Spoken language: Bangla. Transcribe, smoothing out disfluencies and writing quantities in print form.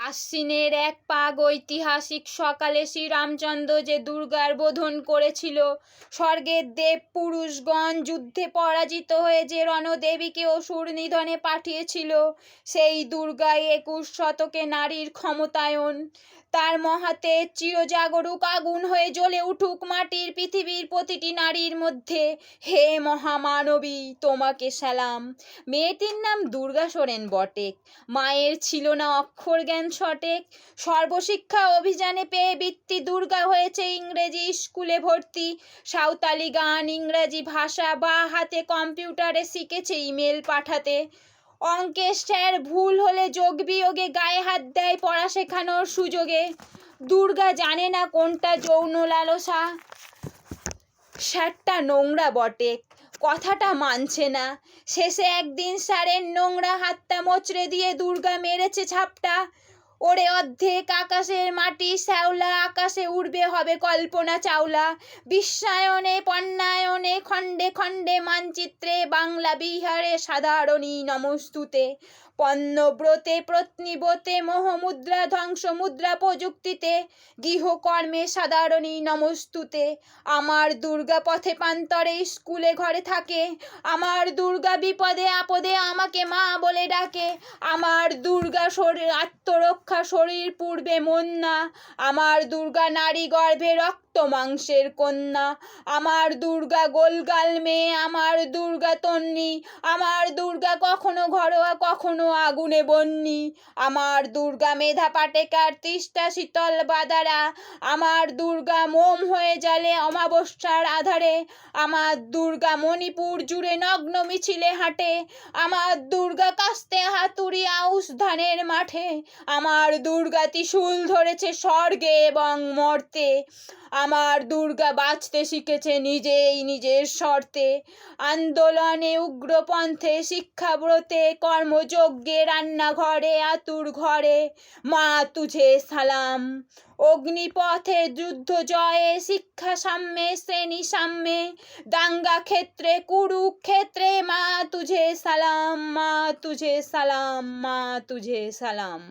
আশ্বিনের এক পাগ ঐতিহাসিক সকালে শ্রীরামচন্দ্র যে দুর্গার বোধন করেছিল, স্বর্গের দেব পুরুষগণ যুদ্ধে পরাজিত হয়ে যে রণদেবীকে অসুর নিধনে পাঠিয়েছিল, সেই দুর্গাই 21 শতকে নারীর ক্ষমতায়ন। তার মহাতে চিরজাগরুক আগুন হয়ে জ্বলে উঠুক মাটির পৃথিবীর প্রতিটি নারীর মধ্যে। হে মহামানবী, তোমাকে সালাম। মেয়েটির নাম দুর্গা সোরেন বটেক। মায়ের ছিল না অক্ষর জ্ঞান সটেক। সর্বশিক্ষা অভিযানে পেয়ে বৃত্তি দুর্গা হয়েছে ইংরেজি স্কুলে ভর্তি। সাঁওতালি গান, ইংরেজি ভাষা, বা হাতে কম্পিউটারে শিখেছে ইমেল পাঠাতে। অঙ্কের স্যার ভুল হলে যোগ বিয়োগে গায়ে হাত দেয় পড়া শেখানোর সুযোগে। দুর্গা জানে না কোনটা যৌন লালসা, স্যারটা নোংরা বটে, কথাটা মানছে না। শেষে একদিন স্যারের নোংরা হাতটা মোচড়ে দিয়ে দুর্গা মেরেছে ঝাপটা। ওরে অর্ধেক আকাশের মাটি শ্যাওলা, আকাশে উড়বে হবে কল্পনা চাওলা। বিশ্বায়নে পণ্যায়নে খণ্ডে খণ্ডে মানচিত্রে বাংলা বিহারে সাধারণী নমস্তুতে। পণ্যব্রতে প্রত্নিব্রতে মোহমুদ্রা ধ্বংস মুদ্রা প্রযুক্তিতে গৃহকর্মে সাধারণী নমস্তুতে। আমার দুর্গা পথে প্রান্তরে স্কুলে ঘরে থাকে। আমার দুর্গা বিপদে আপদে আমাকে মা বলে ডাকে। আমার দুর্গা শরীর আত্মরক্ষা শরীর পূর্বে মন না। আমার দুর্গা নারী গর্ভে রক্ত মাংসের কন্যা। আমার দুর্গা গোলগাল মেয়ে, আমার দুর্গা তন্নি। আমার দুর্গা কখনো ঘরোয়া কখনো আগুনে বন্যি। আমার দুর্গা মেধা পাটেকার তিস্তা শীতল বাদারা। আমার দুর্গা মোম হয়ে জ্বালে অমাবস্যার আধারে। আমার দুর্গা মণিপুর জুড়ে নগ্ন মিছিলে হাঁটে। আমার দুর্গা কাস্তে হাতুড়ি আউশ ধানের মাঠে। আমার দুর্গা ত্রিশূল ধরেছে স্বর্গে এবং মর্তে। আমার দুর্গা বাঁচতে শিখেছে নিজেই নিজের শর্তে। আন্দোলনে উগ্রপন্থে শিক্ষাব্রতে কর্মযজ্ঞে রান্নাঘরে আতুর ঘরে মা তুঝে সালাম। অগ্নিপথে যুদ্ধ জয়ে শিক্ষা সাম্যে শ্রেণী সাম্যে দাঙ্গা ক্ষেত্রে কুরুক্ষেত্রে মা তুঝে সালাম, মা তুঝে সালাম, মা তুঝে সালাম।